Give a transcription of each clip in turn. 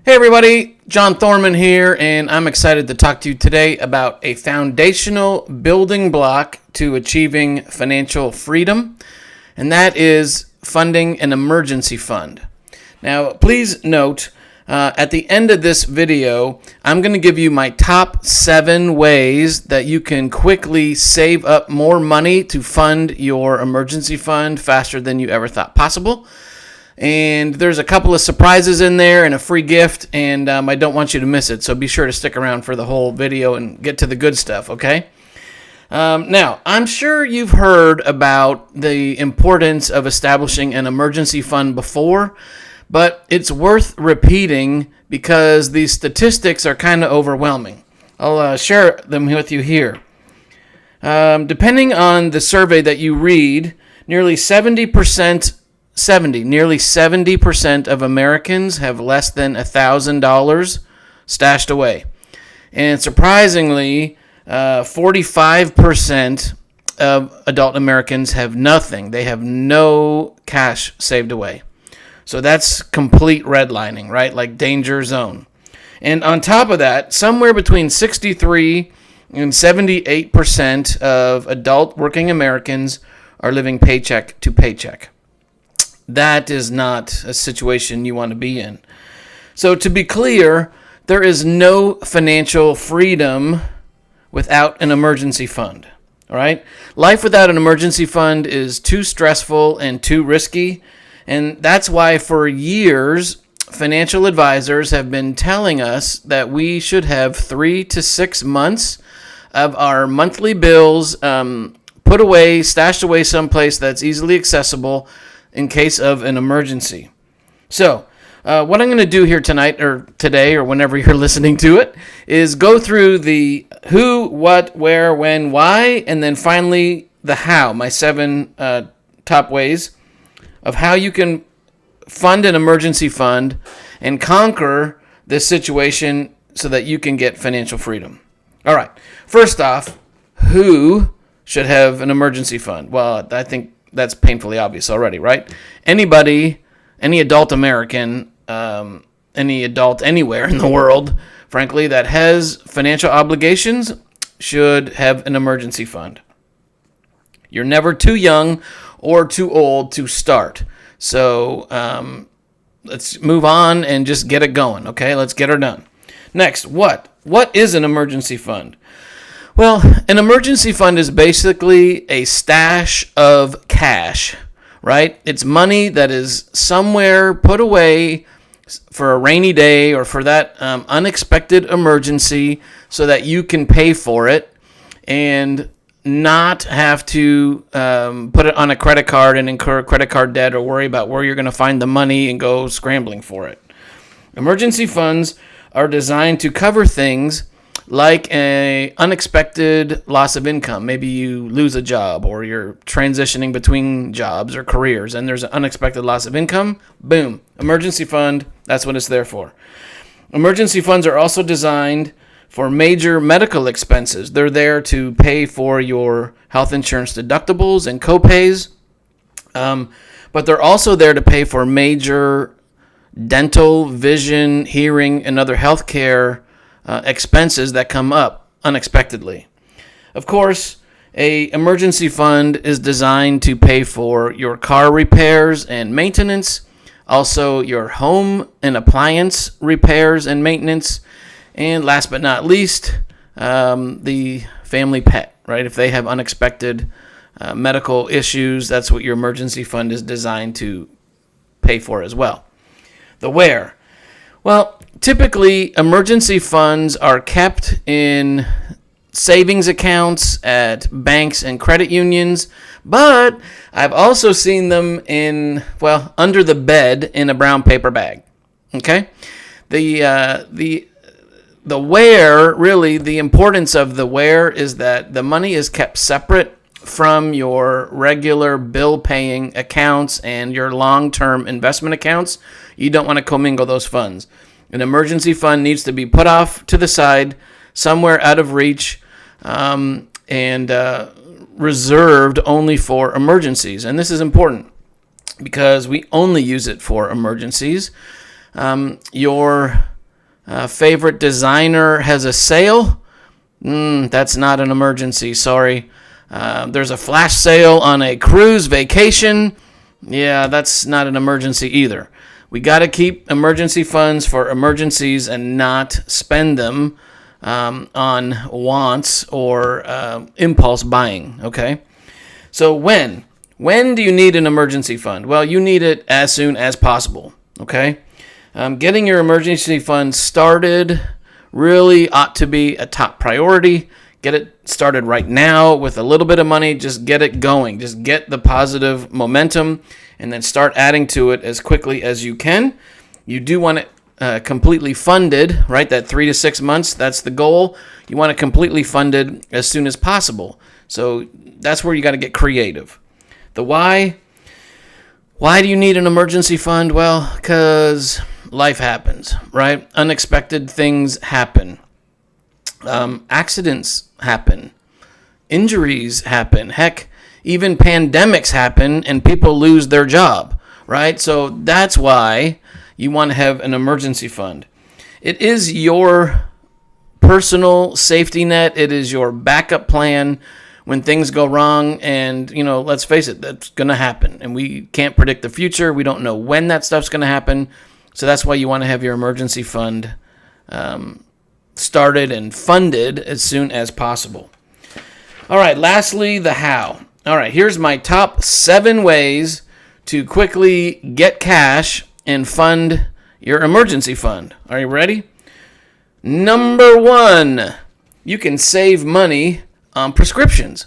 Hey everybody, John Thorman here, and I'm excited to talk to you today about a foundational building block to achieving financial freedom, and that is funding an emergency fund. Now, please note, at the end of this video, I'm going to give you my top 7 ways that you can quickly save up more money to fund your emergency fund faster than you ever thought possible. And there's a couple of surprises in there and a free gift, and I don't want you to miss it. So be sure to stick around for the whole video and get to the good stuff, okay? Now, I'm sure you've heard about the importance of establishing an emergency fund before, but it's worth repeating because these statistics are kind of overwhelming. I'll share them with you here. Depending on the survey that you read, nearly 70% of Americans have less than $1,000 stashed away. And surprisingly, 45% of adult Americans have nothing. They have no cash saved away. So that's complete redlining, right? Like danger zone. And on top of that, somewhere between 63 and 78% of adult working Americans are living paycheck to paycheck. That is not a situation you want to be in. So to be clear, there is no financial freedom without an emergency fund. All right? Life without an emergency fund is too stressful and too risky. And that's why for years, financial advisors have been telling us that we should have 3 to 6 months of our monthly bills put away, stashed away someplace that's easily accessible in case of an emergency. So, what I'm going to do here tonight, or today, or whenever you're listening to it, is go through the who, what, where, when, why, and then finally the how, my 7 top ways of how you can fund an emergency fund and conquer this situation so that you can get financial freedom. All right. First off, who should have an emergency fund? Well, I think that's painfully obvious already, right? Anybody, any adult American, any adult anywhere in the world, frankly, that has financial obligations should have an emergency fund. You're never too young or too old to start. So let's move on and just get it going, okay? Let's get her done. Next, what? What is an emergency fund? Well, an emergency fund is basically a stash of cash, right? It's money that is somewhere put away for a rainy day or for that unexpected emergency so that you can pay for it and not have to put it on a credit card and incur credit card debt or worry about where you're going to find the money and go scrambling for it. Emergency funds are designed to cover things like an unexpected loss of income. Maybe you lose a job or you're transitioning between jobs or careers and there's an unexpected loss of income. Boom. Emergency fund, that's what it's there for. Emergency funds are also designed for major medical expenses. They're there to pay for your health insurance deductibles and copays, but they're also there to pay for major dental, vision, hearing, and other health care expenses that come up unexpectedly. Of course, a emergency fund is designed to pay for your car repairs and maintenance, also your home and appliance repairs and maintenance, and last but not least, the family pet, right? If they have unexpected medical issues, that's what your emergency fund is designed to pay for as well. The where. Well, typically, emergency funds are kept in savings accounts at banks and credit unions, but I've also seen them under the bed in a brown paper bag. Okay? The where, really, the importance of the where is that the money is kept separate from your regular bill-paying accounts and your long-term investment accounts. You don't want to commingle those funds. An emergency fund needs to be put off to the side, somewhere out of reach, and reserved only for emergencies. And this is important because we only use it for emergencies. Your favorite designer has a sale. That's not an emergency, sorry. There's a flash sale on a cruise vacation. Yeah, that's not an emergency either. We got to keep emergency funds for emergencies and not spend them on wants or impulse buying, okay? So when do you need an emergency fund? Well, you need it as soon as possible, okay? Getting your emergency fund started really ought to be a top priority. Get it started right now with a little bit of money. Just get it going. Just get the positive momentum and then start adding to it as quickly as you can. You do want it completely funded, right? That 3 to 6 months, that's the goal. You want it completely funded as soon as possible. So that's where you got to get creative. The why? Why do you need an emergency fund? Well, because life happens, right? Unexpected things happen. Accidents happen. Injuries happen. Heck, even pandemics happen and people lose their job, right? So that's why you want to have an emergency fund. It is your personal safety net. It is your backup plan when things go wrong. And, let's face it, that's going to happen. And we can't predict the future. We don't know when that stuff's going to happen. So that's why you want to have your emergency fund started and funded as soon as possible. All right, lastly, the how. All right, here's my top 7 ways to quickly get cash and fund your emergency fund. Are you ready? Number 1, you can save money on prescriptions.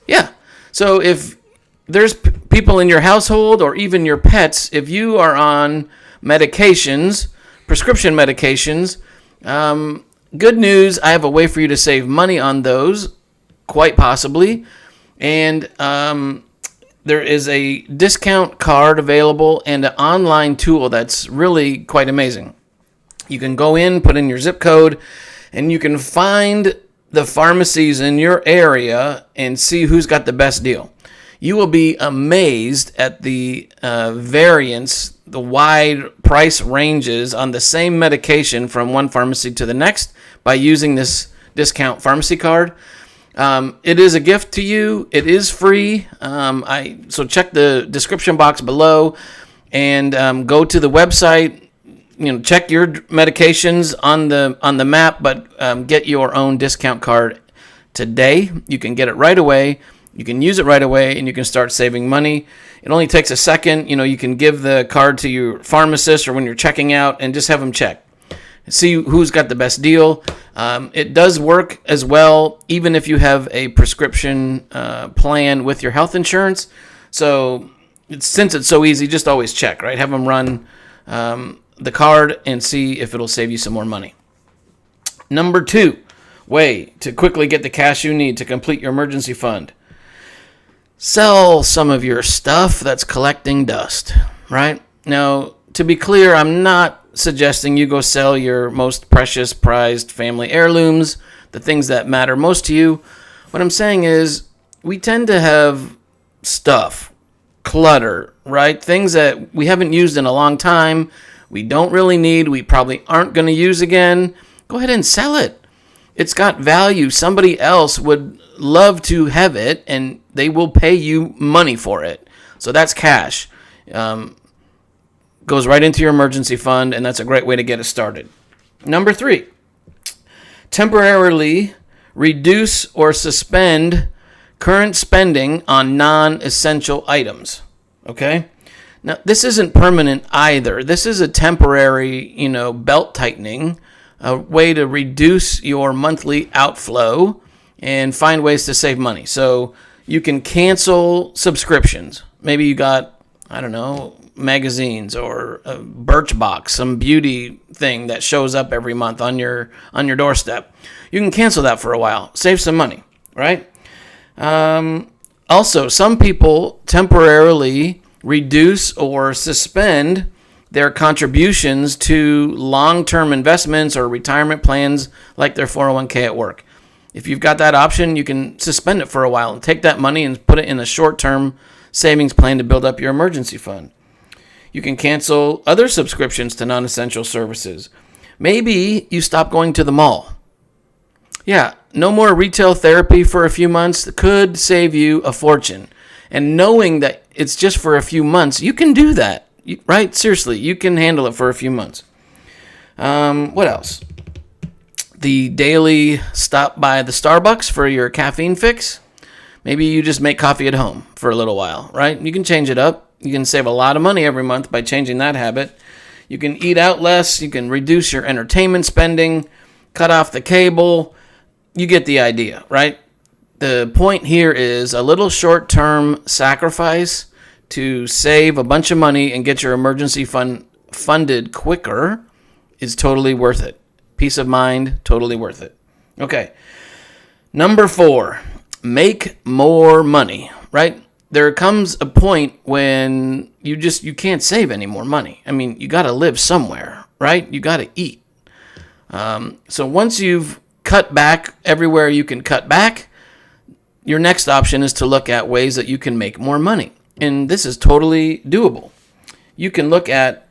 Yeah, so if there's people in your household or even your pets, if you are on medications, prescription medications, good news, I have a way for you to save money on those, quite possibly. And there is a discount card available and an online tool that's really quite amazing. You can go in, put in your zip code, and you can find the pharmacies in your area and see who's got the best deal. You will be amazed at the variance, the wide price ranges on the same medication from one pharmacy to the next by using this discount pharmacy card. It is a gift to you. It is free. So check the description box below and go to the website. Check your medications on the map, but get your own discount card today. You can get it right away. You can use it right away, and you can start saving money. It only takes a second. You can give the card to your pharmacist or when you're checking out and just have them check. See who's got the best deal. It does work as well, even if you have a prescription plan with your health insurance. So since it's so easy, just always check, right? Have them run the card and see if it'll save you some more money. Number 2 way to quickly get the cash you need to complete your emergency fund. Sell some of your stuff that's collecting dust, right? Now, to be clear, I'm not suggesting you go sell your most precious, prized family heirlooms, the things that matter most to you. What I'm saying is we tend to have stuff, clutter, right? Things that we haven't used in a long time, we don't really need, we probably aren't going to use again. Go ahead and sell it. It's got value. Somebody else would love to have it, and they will pay you money for it. So that's cash. Goes right into your emergency fund, and that's a great way to get it started. Number 3, temporarily reduce or suspend current spending on non-essential items. Okay? Now, this isn't permanent either. This is a temporary, belt tightening, a way to reduce your monthly outflow and find ways to save money. So you can cancel subscriptions. Maybe you got, magazines or a Birchbox, some beauty thing that shows up every month on your doorstep. You can cancel that for a while. Save some money, right? Also, some people temporarily reduce or suspend their contributions to long-term investments or retirement plans like their 401k at work. If you've got that option, you can suspend it for a while and take that money and put it in a short-term savings plan to build up your emergency fund. You can cancel other subscriptions to non-essential services. Maybe you stop going to the mall. Yeah, no more retail therapy for a few months could save you a fortune. And knowing that it's just for a few months, you can do that, right? Seriously, you can handle it for a few months. What else? The daily stop by the Starbucks for your caffeine fix. Maybe you just make coffee at home for a little while, right? You can change it up. You can save a lot of money every month by changing that habit. You can eat out less. You can reduce your entertainment spending, cut off the cable. You get the idea, right? The point here is a little short-term sacrifice to save a bunch of money and get your emergency fund funded quicker is totally worth it. Peace of mind, totally worth it. Okay. Number 4, make more money, right? There comes a point when you can't save any more money. I mean, you got to live somewhere, right? You got to eat. So once you've cut back everywhere you can cut back, your next option is to look at ways that you can make more money. And this is totally doable. You can look at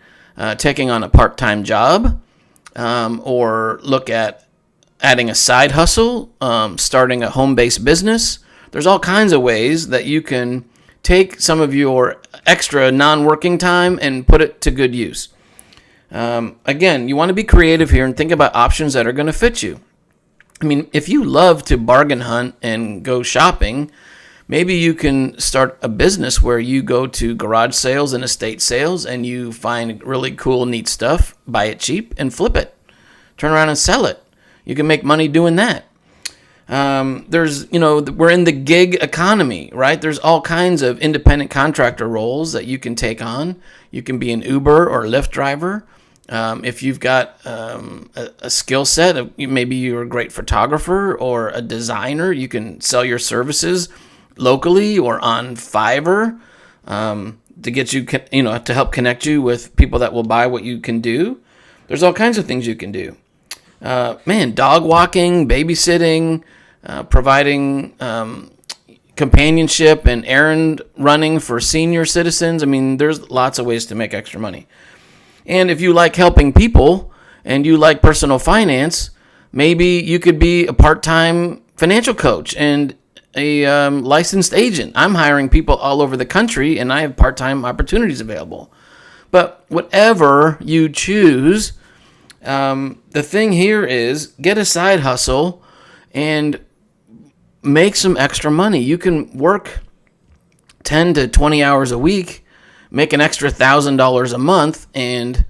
taking on a part-time job, or look at adding a side hustle, starting a home-based business. There's all kinds of ways that you can take some of your extra non-working time and put it to good use. Again, you want to be creative here and think about options that are going to fit you. I mean, if you love to bargain hunt and go shopping, maybe you can start a business where you go to garage sales and estate sales and you find really cool, neat stuff, buy it cheap, and flip it. Turn around and sell it. You can make money doing that. We're in the gig economy, right? There's all kinds of independent contractor roles that you can take on. You can be an Uber or Lyft driver. If you've got a skill set, maybe you're a great photographer or a designer, you can sell your services locally or on Fiverr to get you, to help connect you with people that will buy what you can do. There's all kinds of things you can do. Dog walking, babysitting, providing companionship and errand running for senior citizens. I mean, there's lots of ways to make extra money. And if you like helping people and you like personal finance, maybe you could be a part-time financial coach and a licensed agent. I'm hiring people all over the country, and I have part-time opportunities available. But whatever you choose, the thing here is get a side hustle and make some extra money. You can work 10 to 20 hours a week, make an extra $1,000 a month, and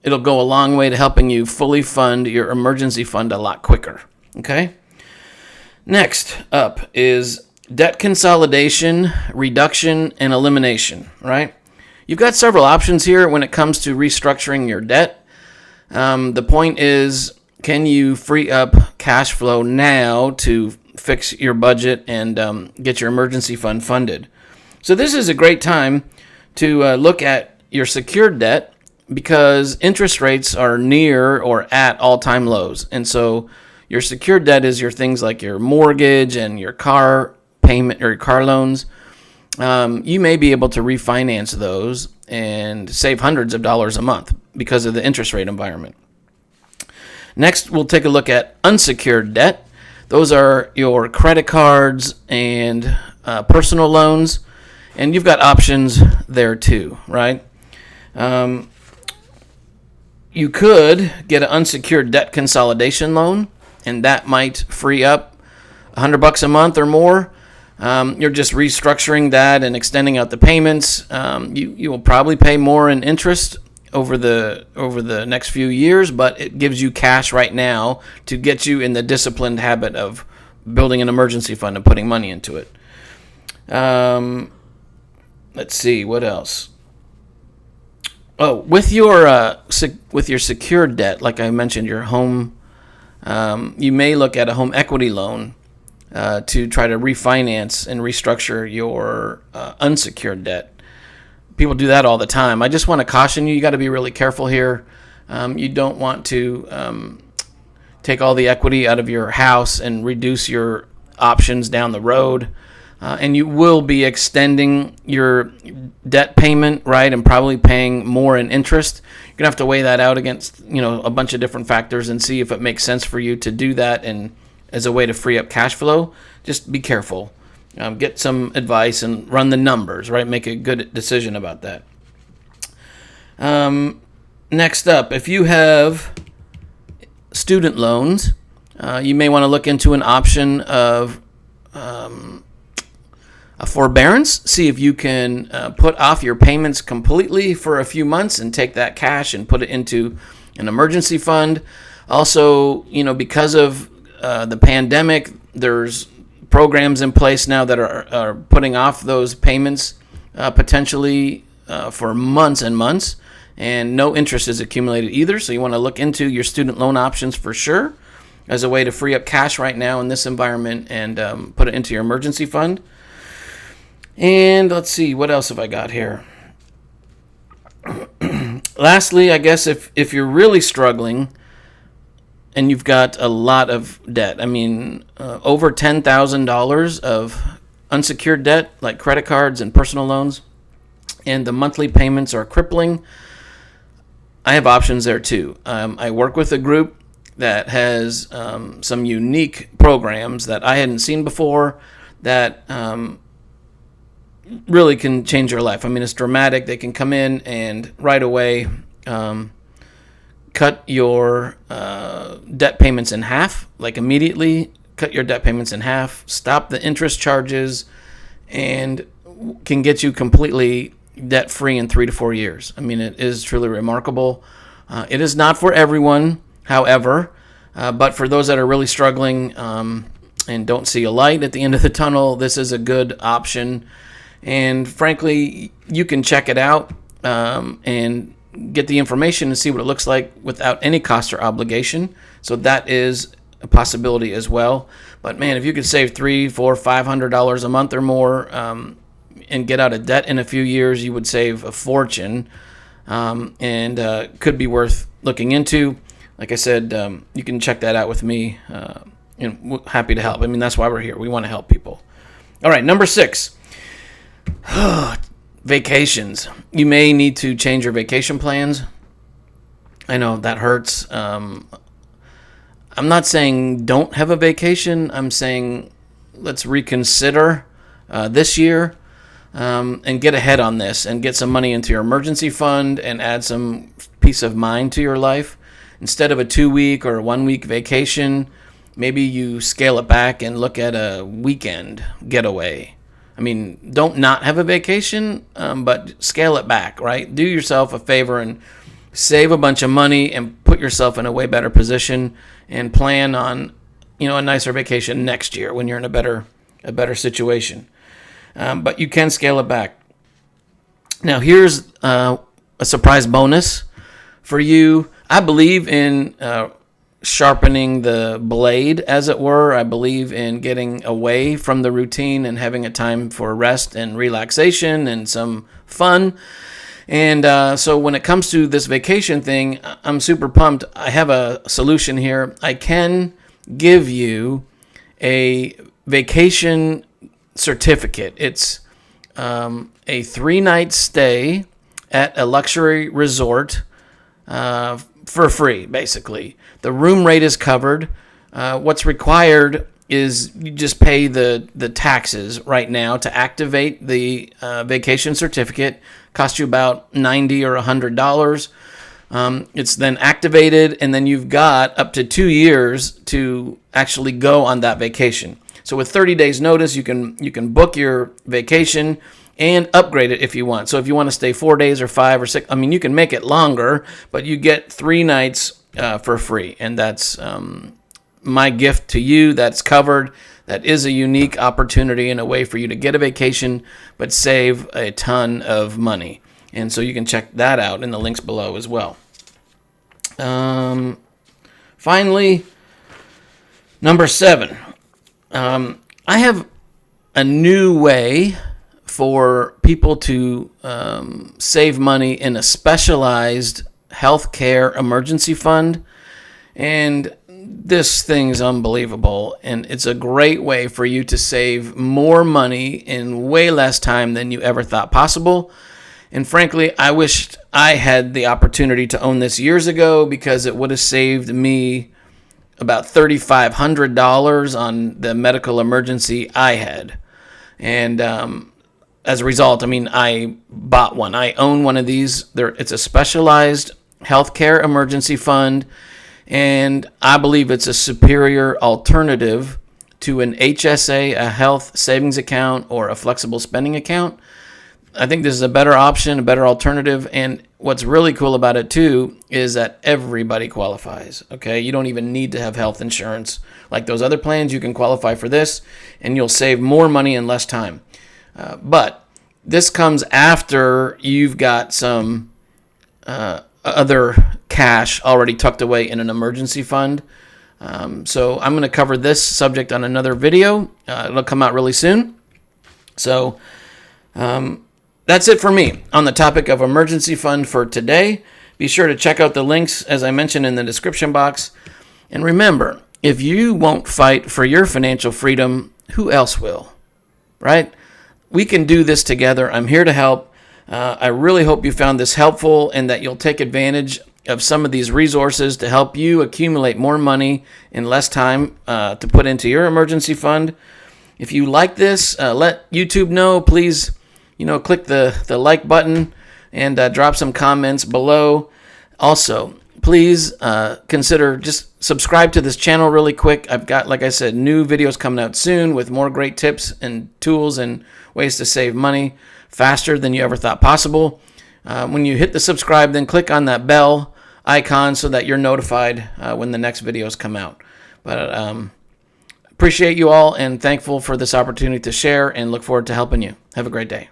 it'll go a long way to helping you fully fund your emergency fund a lot quicker. Okay? Next up is debt consolidation, reduction, and elimination, right? You've got several options here when it comes to restructuring your debt. The point is, can you free up cash flow now to fix your budget and get your emergency fund funded? So this is a great time to look at your secured debt because interest rates are near or at all-time lows. And so your secured debt is your things like your mortgage and your car payment or your car loans. You may be able to refinance those and save hundreds of dollars a month because of the interest rate environment. Next, we'll take a look at unsecured debt. Those are your credit cards and personal loans, and you've got options there too, right? You could get an unsecured debt consolidation loan, and that might free up $100 a month or more. You're just restructuring that and extending out the payments. You will probably pay more in interest over the next few years, but it gives you cash right now to get you in the disciplined habit of building an emergency fund and putting money into it. Let's see, what else? Oh, with your secured debt, like I mentioned, your home, you may look at a home equity loan to try to refinance and restructure your unsecured debt. People do that all the time. I just want to caution you, you got to be really careful here. You don't want to take all the equity out of your house and reduce your options down the road. And you will be extending your debt payment, right, and probably paying more in interest. going to have to weigh that out against, a bunch of different factors and see if it makes sense for you to do that and as a way to free up cash flow. Just be careful. Get some advice and run the numbers, right? Make a good decision about that. Next up, if you have student loans, you may want to look into an option of a forbearance. See if you can put off your payments completely for a few months and take that cash and put it into an emergency fund. Also, because of the pandemic, there's programs in place now that are putting off those payments potentially for months and months, and no interest is accumulated either. So you want to look into your student loan options for sure as a way to free up cash right now in this environment and put it into your emergency fund. And let's see, what else have I got here? Lastly, I guess if you're really struggling and you've got a lot of debt, over $10,000 of unsecured debt, like credit cards and personal loans, and the monthly payments are crippling, I have options there too. I work with a group that has some unique programs that I hadn't seen before that really can change your life. It's dramatic. They can come in and right away cut your debt payments in half, like immediately cut your debt payments in half, stop the interest charges, and can get you completely debt-free in 3 to 4 years. It is truly remarkable. It is not for everyone, however, but for those that are really struggling and don't see a light at the end of the tunnel, this is a good option. And frankly, you can check it out and get the information and see what it looks like without any cost or obligation. So that is a possibility as well. But man, if you could save $300, $400, $500 a month or more and get out of debt in a few years, you would save a fortune, and could be worth looking into. Like I said, you can check that out with me. Happy to help. That's why we're here. We want to help people. All right, number 6. Vacations. You may need to change your vacation plans. I know that hurts. I'm not saying don't have a vacation. I'm saying let's reconsider this year and get ahead on this and get some money into your emergency fund and add some peace of mind to your life. Instead of a 2-week or 1-week vacation, maybe you scale it back and look at a weekend getaway. Don't not have a vacation, but scale it back, right? Do yourself a favor and save a bunch of money and put yourself in a way better position and plan on, a nicer vacation next year when you're in a better situation. But you can scale it back. Now, here's a surprise bonus for you. I believe in sharpening the blade, as it were. I believe in getting away from the routine and having a time for rest and relaxation and some fun. And so when it comes to this vacation thing, I'm super pumped. I have a solution here. I can give you a vacation certificate. It's a 3-night stay at a luxury resort for free, basically. The room rate is covered. What's required is you just pay the taxes right now to activate the vacation certificate. Costs you about $90 or $100. It's then activated, and then you've got up to 2 years to actually go on that vacation. So with 30 days notice, you can book your vacation and upgrade it if you want. So if you want to stay 4 days or 5 or 6, you can make it longer, but you get 3 nights for free. And that's my gift to you. That's covered. That is a unique opportunity and a way for you to get a vacation, but save a ton of money. And so you can check that out in the links below as well. Finally, number 7. I have a new way for people to save money in a specialized healthcare emergency fund. And this thing's unbelievable. And it's a great way for you to save more money in way less time than you ever thought possible. And frankly, I wished I had the opportunity to own this years ago because it would have saved me about $3,500 on the medical emergency I had. And as a result, I bought one. I own one of these. It's a specialized healthcare emergency fund, and I believe it's a superior alternative to an HSA, a health savings account, or a flexible spending account. I think this is a better option, a better alternative, and what's really cool about it too is that everybody qualifies. Okay, you don't even need to have health insurance like those other plans. You can qualify for this, and you'll save more money in less time. But this comes after you've got some other cash already tucked away in an emergency fund. So I'm going to cover this subject on another video. It'll come out really soon. So that's it for me on the topic of emergency fund for today. Be sure to check out the links, as I mentioned, in the description box. And remember, if you won't fight for your financial freedom, who else will? Right? We can do this together. I'm here to help. I really hope you found this helpful and that you'll take advantage of some of these resources to help you accumulate more money in less time to put into your emergency fund. If you like this, let YouTube know. Please, click the like button and drop some comments below. Also, please consider just subscribe to this channel really quick. I've got, like I said, new videos coming out soon with more great tips and tools and ways to save money faster than you ever thought possible. When you hit the subscribe, then click on that bell icon so that you're notified when the next videos come out. But appreciate you all and thankful for this opportunity to share and look forward to helping you. Have a great day.